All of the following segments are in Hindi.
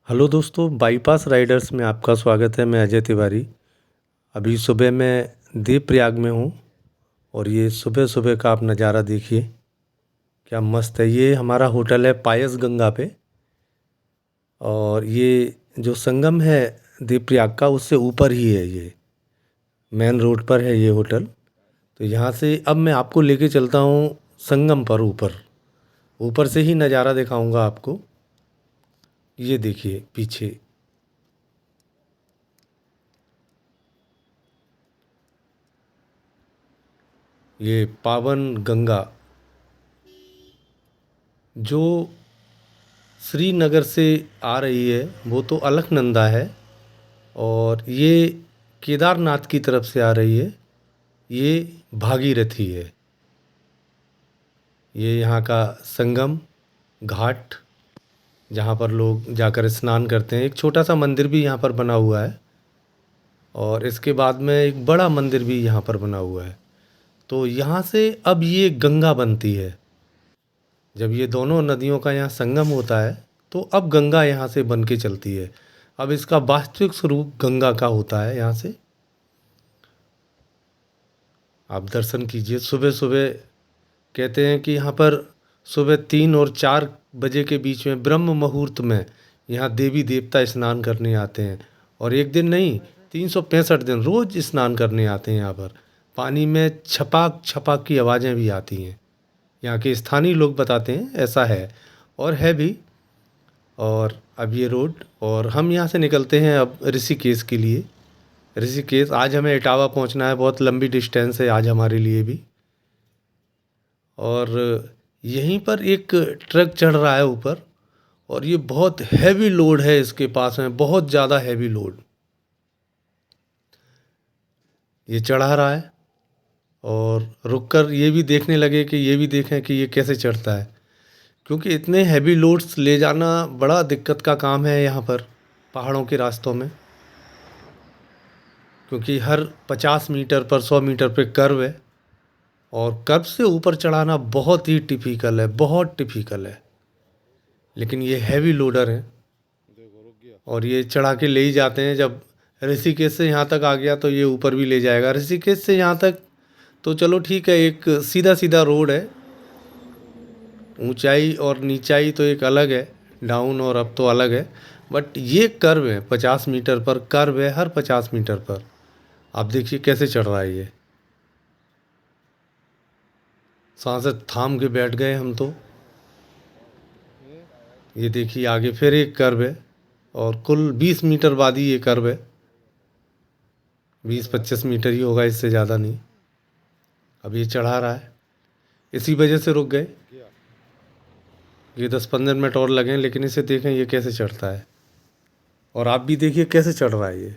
हेलो दोस्तों, बाईपास राइडर्स में आपका स्वागत है। मैं अजय तिवारी। अभी सुबह मैं देवप्रयाग में हूँ और ये सुबह सुबह का आप नज़ारा देखिए, क्या मस्त है। ये हमारा होटल है पायस गंगा पे, और ये जो संगम है देवप्रयाग का उससे ऊपर ही है। ये मेन रोड पर है ये होटल। तो यहाँ से अब मैं आपको लेके चलता हूँ संगम पर। ऊपर ऊपर से ही नज़ारा दिखाऊंगा आपको। ये देखिए पीछे, ये पावन गंगा जो श्रीनगर से आ रही है वो तो अलकनंदा है, और ये केदारनाथ की तरफ से आ रही है, ये भागीरथी है। ये यहाँ का संगम घाट, जहाँ पर लोग जाकर स्नान करते हैं। एक छोटा सा मंदिर भी यहाँ पर बना हुआ है, और इसके बाद में एक बड़ा मंदिर भी यहाँ पर बना हुआ है। तो यहाँ से अब ये गंगा बनती है। जब ये दोनों नदियों का यहाँ संगम होता है तो अब गंगा यहाँ से बन के चलती है। अब इसका वास्तविक स्वरूप गंगा का होता है। यहाँ से आप दर्शन कीजिए सुबह सुबह। कहते हैं कि यहाँ पर सुबह 3 और 4 बजे के बीच में ब्रह्म मुहूर्त में यहाँ देवी देवता स्नान करने आते हैं। और एक दिन नहीं, 365 दिन रोज स्नान करने आते हैं यहाँ पर। पानी में छपाक छपाक की आवाज़ें भी आती हैं। यहाँ के स्थानीय लोग बताते हैं ऐसा है, और है भी। और अब ये रोड, और हम यहाँ से निकलते हैं अब ऋषिकेश के लिए। ऋषिकेश आज हमें इटावा पहुँचना है, बहुत लंबी डिस्टेंस है आज हमारे लिए भी। और यहीं पर एक ट्रक चढ़ रहा है ऊपर, और ये बहुत हैवी लोड है इसके पास में, बहुत ज़्यादा हैवी लोड ये चढ़ा रहा है। और रुककर ये भी देखने लगे कि ये भी देखें कि ये कैसे चढ़ता है, क्योंकि इतने हैवी लोड्स ले जाना बड़ा दिक्कत का काम है यहाँ पर पहाड़ों के रास्तों में। क्योंकि हर 50 मीटर पर 100 मीटर पे कर्व है, और कर्व से ऊपर चढ़ाना बहुत ही टिपिकल है, बहुत टिपिकल है। लेकिन ये हैवी लोडर हैं, और ये चढ़ा के ले ही जाते हैं। जब ऋषिकेश से यहाँ तक आ गया तो ये ऊपर भी ले जाएगा। ऋषिकेश से यहाँ तक तो चलो ठीक है, एक सीधा सीधा रोड है। ऊंचाई और नीचाई तो एक अलग है, डाउन और अप तो अलग है। बट ये कर्व है, 50 मीटर पर कर्व है, हर 50 मीटर पर। आप देखिए कैसे चढ़ रहा है ये। सांसें थाम के बैठ गए हम तो। ये देखिए आगे फिर एक कर्व है, और कुल 20 मीटर बाद ही ये कर्व है। 20-25 मीटर ही होगा, इससे ज़्यादा नहीं। अब ये चढ़ा रहा है, इसी वजह से रुक गए। ये 10-15 मिनट और लगे, लेकिन इसे देखें ये कैसे चढ़ता है। और आप भी देखिए कैसे चढ़ रहा है ये।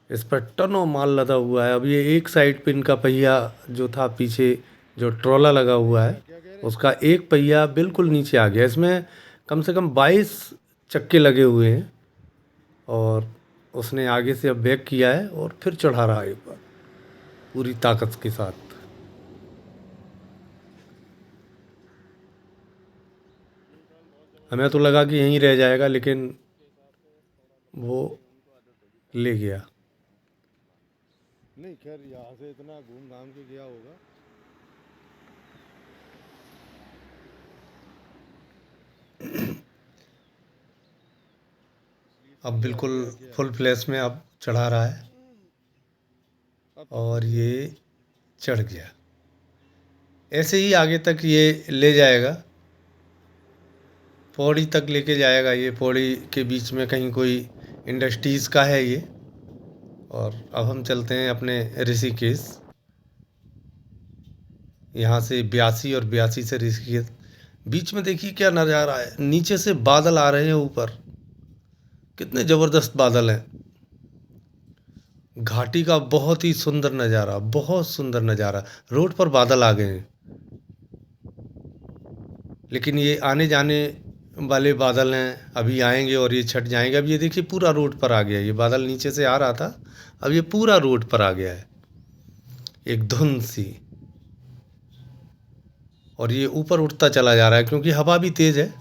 इस पर टनों माल लदा हुआ है। अब ये एक साइड पे इनका पहिया जो था पीछे, जो ट्रॉला लगा हुआ है, उसका एक पहिया बिल्कुल नीचे आ गया। इसमें कम से कम 22 चक्के लगे हुए हैं, और उसने आगे से अब बैक किया है और फिर चढ़ा रहा है एक बार पूरी ताकत के साथ। हमें तो लगा कि यहीं रह जाएगा, लेकिन वो ले गया। नहीं, खैर यहाँ से इतना घूम घाम के गया होगा। अब बिल्कुल फुल फ्लैश में अब चढ़ा रहा है, और ये चढ़ गया। ऐसे ही आगे तक ये ले जाएगा, पौड़ी तक लेके जाएगा। ये पौड़ी के बीच में कहीं कोई इंडस्ट्रीज़ का है ये। और अब हम चलते हैं अपने ऋषिकेश। यहाँ से ब्यासी, और ब्यासी से ऋषिकेश। बीच में देखिए क्या नज़ारा है, नीचे से बादल आ रहे हैं ऊपर, कितने ज़बरदस्त बादल हैं। घाटी का बहुत ही सुंदर नज़ारा, बहुत सुंदर नज़ारा। रोड पर बादल आ गए हैं, लेकिन ये आने जाने वाले बादल हैं, अभी आएंगे और ये छट जाएंगे। अब ये देखिए पूरा रोड पर आ गया। ये बादल नीचे से आ रहा था, अब ये पूरा रोड पर आ गया है, एक धुंध सी। और ये ऊपर उठता चला जा रहा है, क्योंकि हवा भी तेज़ है।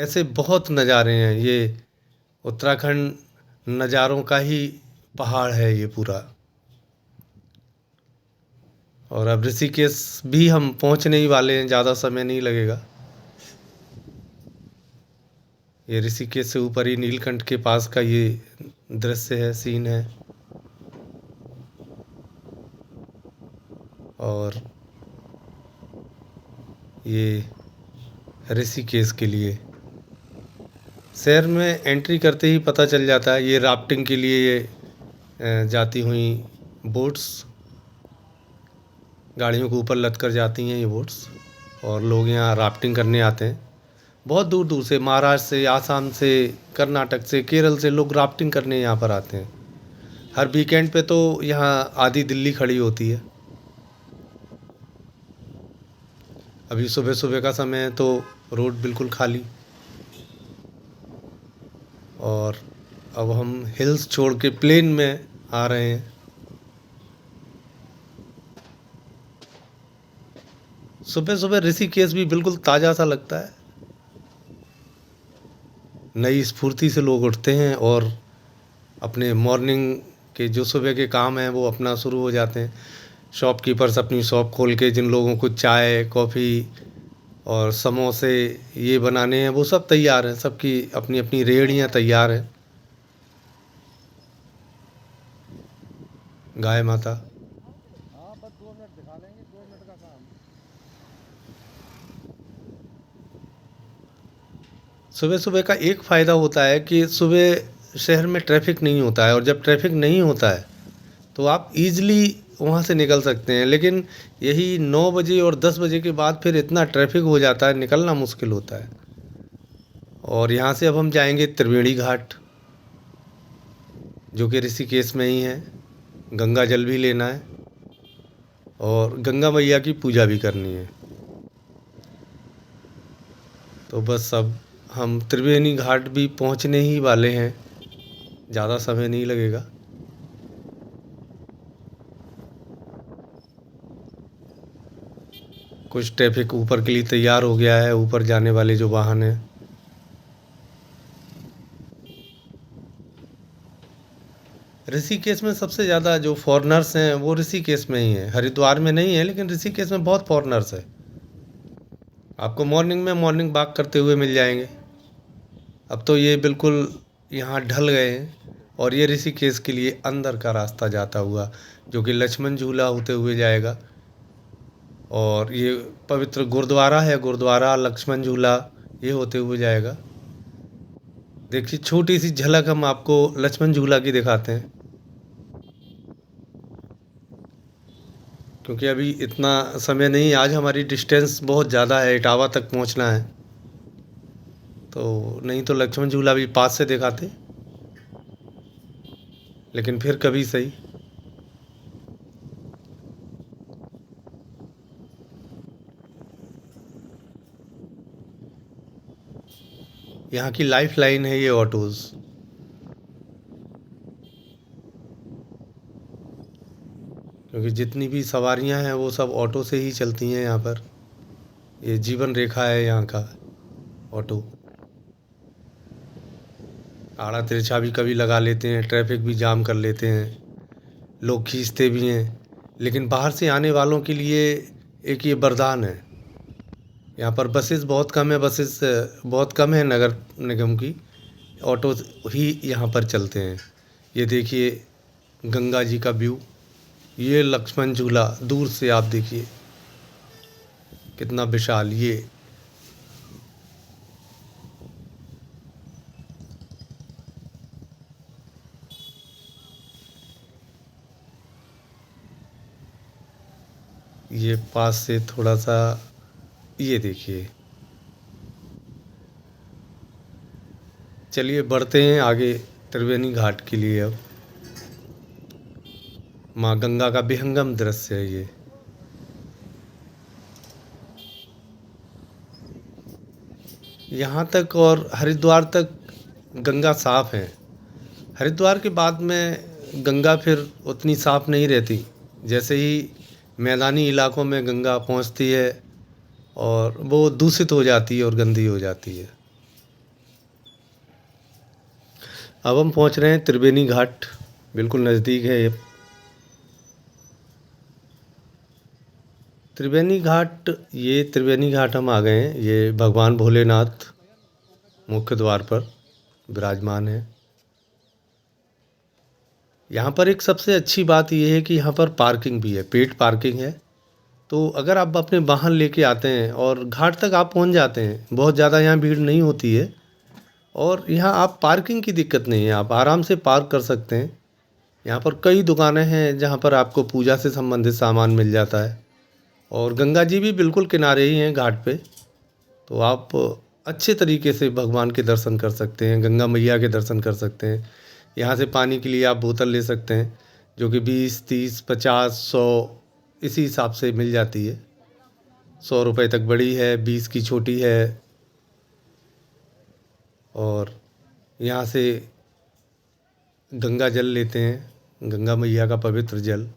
ऐसे बहुत नज़ारे हैं। ये उत्तराखंड नज़ारों का ही पहाड़ है ये पूरा। और अब ऋषिकेश भी हम पहुंचने ही वाले हैं, ज़्यादा समय नहीं लगेगा। ये ऋषिकेश से ऊपर ही नीलकंठ के पास का ये दृश्य है, सीन है। और ये ऋषिकेश के लिए शहर में एंट्री करते ही पता चल जाता है। ये राफ्टिंग के लिए ये जाती हुई बोट्स, गाड़ियों के ऊपर लद कर जाती हैं ये बोट्स, और लोग यहाँ राफ्टिंग करने आते हैं। बहुत दूर दूर से, महाराष्ट्र से, आसाम से, कर्नाटक से, केरल से लोग राफ्टिंग करने यहाँ पर आते हैं। हर वीकेंड पे तो यहाँ आधी दिल्ली खड़ी होती है। अभी सुबह सुबह का समय है तो रोड बिल्कुल खाली। और अब हम हिल्स छोड़ के प्लेन में आ रहे हैं। सुबह सुबह ऋषिकेश भी बिल्कुल ताज़ा सा लगता है। नई स्फूर्ति से लोग उठते हैं और अपने मॉर्निंग के जो सुबह के काम हैं वो अपना शुरू हो जाते हैं। शॉपकीपर्स अपनी शॉप खोल के जिन लोगों को चाय, कॉफ़ी और समोसे ये बनाने हैं वो सब तैयार हैं। सबकी अपनी अपनी रेहड़ियाँ तैयार हैं। गाय माता हाँ, बस 2 मिनट दिखा लेंगे, 2 मिनट का काम। सुबह सुबह का एक फ़ायदा होता है कि सुबह शहर में ट्रैफिक नहीं होता है, और जब ट्रैफिक नहीं होता है तो आप ईज़िली वहाँ से निकल सकते हैं। लेकिन यही 9 बजे और 10 बजे के बाद फिर इतना ट्रैफिक हो जाता है, निकलना मुश्किल होता है। और यहाँ से अब हम जाएंगे त्रिवेणी घाट, जो कि ऋषिकेश में ही है। गंगा जल भी लेना है और गंगा मैया की पूजा भी करनी है। तो बस अब हम त्रिवेणी घाट भी पहुँचने ही वाले हैं, ज़्यादा समय नहीं लगेगा। कुछ ट्रैफिक ऊपर के लिए तैयार हो गया है, ऊपर जाने वाले जो वाहन हैं। ऋषिकेश में सबसे ज़्यादा जो फॉरेनर्स हैं वो ऋषिकेश में ही हैं। हरिद्वार में नहीं है, लेकिन ऋषिकेश में बहुत फॉरेनर्स है। आपको मॉर्निंग में मॉर्निंग वॉक करते हुए मिल जाएंगे। अब तो ये बिल्कुल यहाँ ढल गए हैं और ये ऋषिकेश के लिए अंदर का रास्ता जाता हुआ, जो कि लक्ष्मण झूला होते हुए जाएगा। और ये पवित्र गुरुद्वारा है, गुरुद्वारा लक्ष्मण झूला, ये होते हुए जाएगा। देखिए छोटी सी झलक हम आपको लक्ष्मण झूला की दिखाते हैं, क्योंकि अभी इतना समय नहीं। आज हमारी डिस्टेंस बहुत ज़्यादा है, इटावा तक पहुंचना है। तो नहीं तो लक्ष्मण झूला भी पास से दिखाते, लेकिन फिर कभी सही। यहाँ की लाइफ लाइन है ये ऑटोज़। क्योंकि जितनी भी सवारियाँ हैं वो सब ऑटो से ही चलती हैं यहाँ पर। ये जीवन रेखा है यहाँ का ऑटो। आड़ा तिरछा भी कभी लगा लेते हैं, ट्रैफिक भी जाम कर लेते हैं, लोग खींचते भी हैं। लेकिन बाहर से आने वालों के लिए एक ये वरदान है। यहाँ पर बसेस बहुत कम है, बसेस बहुत कम है नगर निगम की। ऑटो ही यहाँ पर चलते हैं। ये देखिए गंगा जी का व्यू, ये लक्ष्मण झूला दूर से आप देखिए कितना विशाल। ये पास से थोड़ा सा ये देखिए। चलिए बढ़ते हैं आगे त्रिवेणी घाट के लिए। अब माँ गंगा का विहंगम दृश्य है ये। यहाँ तक और हरिद्वार तक गंगा साफ़ है। हरिद्वार के बाद में गंगा फिर उतनी साफ़ नहीं रहती। जैसे ही मैदानी इलाकों में गंगा पहुँचती है और वो दूषित हो जाती है और गंदी हो जाती है। अब हम पहुंच रहे हैं त्रिवेणी घाट, बिल्कुल नज़दीक है ये। त्रिवेणी घाट हम आ गए हैं। ये भगवान भोलेनाथ मुख्य द्वार पर विराजमान है। यहाँ पर एक सबसे अच्छी बात ये है कि यहाँ पर पार्किंग भी है, पेड पार्किंग है। तो अगर आप अपने वाहन लेके आते हैं और घाट तक आप पहुँच जाते हैं, बहुत ज़्यादा यहाँ भीड़ नहीं होती है और यहाँ आप पार्किंग की दिक्कत नहीं है, आप आराम से पार्क कर सकते हैं। यहाँ पर कई दुकानें हैं जहाँ पर आपको पूजा से संबंधित सामान मिल जाता है और गंगा जी भी बिल्कुल किनारे ही हैं घाट पे। तो आप अच्छे तरीके से भगवान के दर्शन कर सकते हैं, गंगा मैया के दर्शन कर सकते हैं। यहाँ से पानी के लिए आप बोतल ले सकते हैं, जो कि 20, 30, 50, 100 इसी हिसाब से मिल जाती है। 100 रुपये तक बड़ी है, 20 की छोटी है। और यहाँ से गंगा जल लेते हैं, गंगा मैया का पवित्र जल।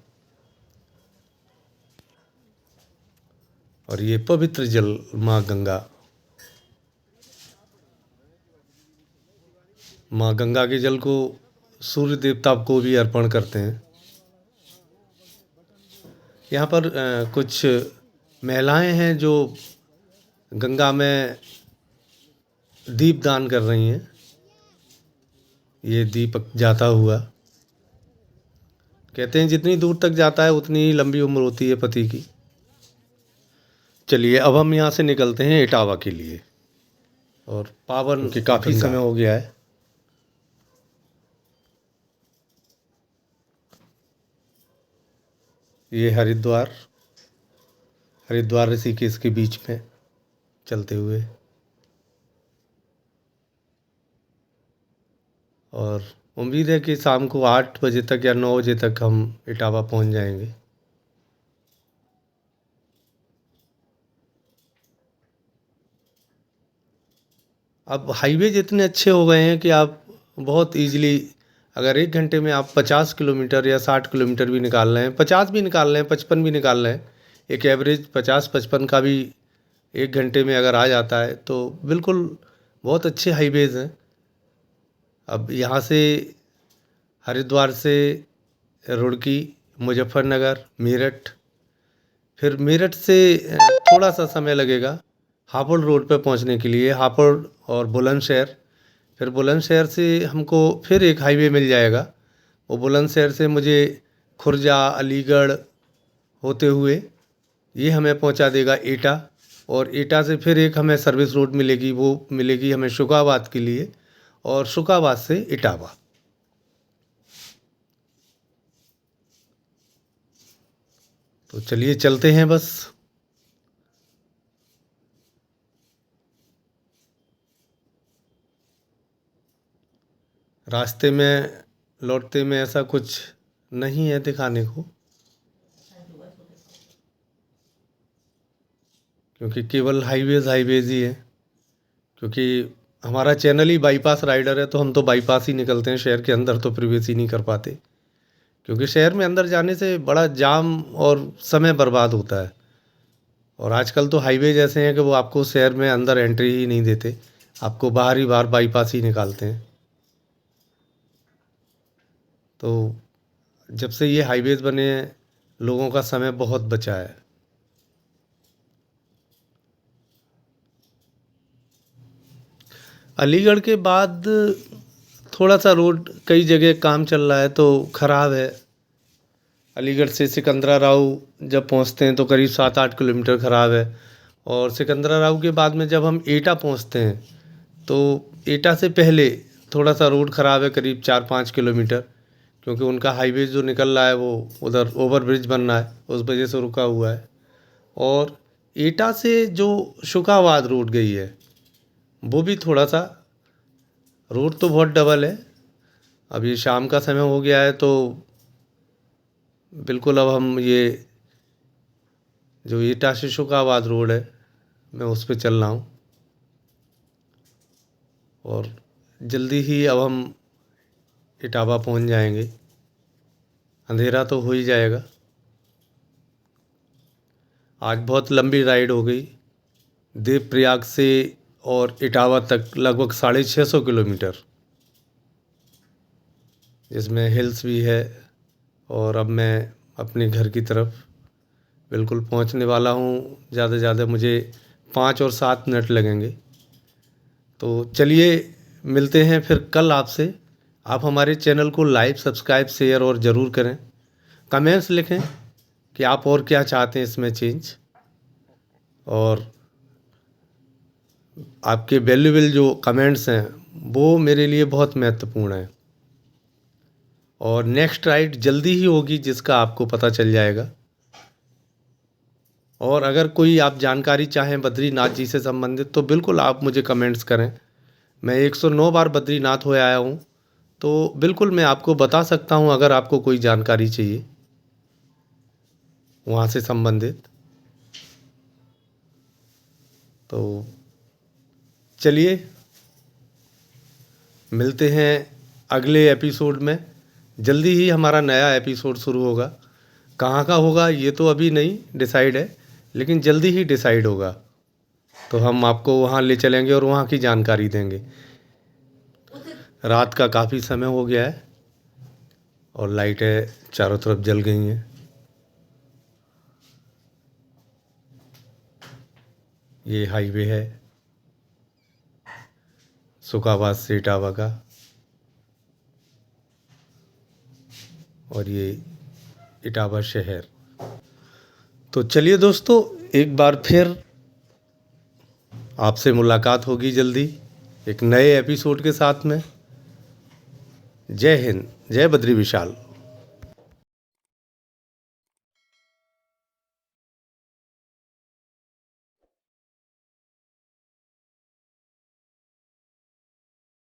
और ये पवित्र जल माँ गंगा के जल को सूर्य देवता को भी अर्पण करते हैं। यहाँ पर कुछ महिलाएं हैं जो गंगा में दीप दान कर रही हैं। ये दीपक जाता हुआ, कहते हैं जितनी दूर तक जाता है उतनी ही लंबी उम्र होती है पति की। चलिए अब हम यहाँ से निकलते हैं इटावा के लिए, और पावन कि काफ़ी समय हो गया है। ये हरिद्वार ऋषिकेश के बीच में चलते हुए, और उम्मीद है कि शाम को 8 बजे तक या 9 बजे तक हम इटावा पहुंच जाएंगे। अब हाईवेज इतने अच्छे हो गए हैं कि आप बहुत इजीली, अगर 1 घंटे में आप 50 किलोमीटर या 60 किलोमीटर भी निकाल रहे हैं, 50 भी निकाल रहे हैं, 55 भी निकाल रहे हैं, एक एवरेज 50-55 का भी 1 घंटे में अगर आ जाता है तो बिल्कुल बहुत अच्छे हाईवेज हैं। अब यहाँ से हरिद्वार से रुड़की, मुजफ्फरनगर, मेरठ, फिर मेरठ से थोड़ा सा समय लगेगा हापुड़ रोड पर पहुँचने के लिए, हापुड़ और बुलंदशहर। फिर बुलंदशहर से हमको फिर एक हाईवे मिल जाएगा, वो बुलंदशहर से मुझे खुर्जा, अलीगढ़ होते हुए ये हमें पहुंचा देगा एटा, और एटा से फिर एक हमें सर्विस रोड मिलेगी, वो मिलेगी हमें शुकाबाद के लिए, और शुकाबाद से इटावा। तो चलिए चलते हैं बस। रास्ते में लौटते में ऐसा कुछ नहीं है दिखाने को, क्योंकि केवल हाईवेज ही है। क्योंकि हमारा चैनल ही बाईपास राइडर है, तो हम तो बाईपास ही निकलते हैं, शहर के अंदर तो प्रवेश ही नहीं कर पाते, क्योंकि शहर में अंदर जाने से बड़ा जाम और समय बर्बाद होता है। और आजकल तो हाईवेज ऐसे हैं कि वो आपको शहर में अंदर एंट्री ही नहीं देते, आपको बाहर ही बाहर बाईपास ही निकालते हैं। तो जब से ये हाईवेज बने हैं, लोगों का समय बहुत बचा है। अलीगढ़ के बाद थोड़ा सा रोड कई जगह काम चल रहा है तो ख़राब है। अलीगढ़ से सिकंदरा राव जब पहुंचते हैं तो करीब 7-8 किलोमीटर ख़राब है, और सिकंदरा राव के बाद में जब हम एटा पहुंचते हैं तो एटा से पहले थोड़ा सा रोड ख़राब है, करीब 4-5 किलोमीटर, क्योंकि उनका हाईवे जो निकल रहा है वो उधर ओवर ब्रिज बन रहा है, उस वजह से रुका हुआ है। और एटा से जो शुकाबाद रोड गई है वो भी थोड़ा सा, रोड तो बहुत डबल है। अब ये शाम का समय हो गया है तो बिल्कुल अब हम ये जो एटा से शुकाबाद रोड है मैं उस पर चल रहा हूँ, और जल्दी ही अब हम इटावा पहुँच जाएंगे, अंधेरा तो हो ही जाएगा। आज बहुत लंबी राइड हो गई, देवप्रयाग से और इटावा तक लगभग 650 किलोमीटर। जिसमें हिल्स भी है। और अब मैं अपने घर की तरफ बिल्कुल पहुंचने वाला हूं। ज़्यादा से ज़्यादा मुझे 5 और 7 मिनट लगेंगे। तो चलिए मिलते हैं फिर कल आपसे। आप हमारे चैनल को लाइक, सब्सक्राइब, शेयर और ज़रूर करें। कमेंट्स लिखें कि आप और क्या चाहते हैं इसमें चेंज। और आपके वैल्यूएबल जो कमेंट्स हैं वो मेरे लिए बहुत महत्वपूर्ण हैं। और नेक्स्ट राइड जल्दी ही होगी जिसका आपको पता चल जाएगा। और अगर कोई आप जानकारी चाहें बद्रीनाथ जी से संबंधित तो बिल्कुल आप मुझे कमेंट्स करें। मैं 109 बार बद्रीनाथ हो आया हूँ, तो बिल्कुल मैं आपको बता सकता हूँ अगर आपको कोई जानकारी चाहिए वहाँ से संबंधित। तो चलिए मिलते हैं अगले एपिसोड में। जल्दी ही हमारा नया एपिसोड शुरू होगा। कहाँ का होगा ये तो अभी नहीं डिसाइड है, लेकिन जल्दी ही डिसाइड होगा। तो हम आपको वहाँ ले चलेंगे और वहाँ की जानकारी देंगे। रात का काफ़ी समय हो गया है और लाइटें चारों तरफ जल गई हैं। ये हाईवे है सुखाबाद से इटावा का। और ये इटावा शहर। तो चलिए दोस्तों, एक बार फिर आपसे मुलाकात होगी जल्दी एक नए एपिसोड के साथ में। जय हिंद, जय बद्री विशाल।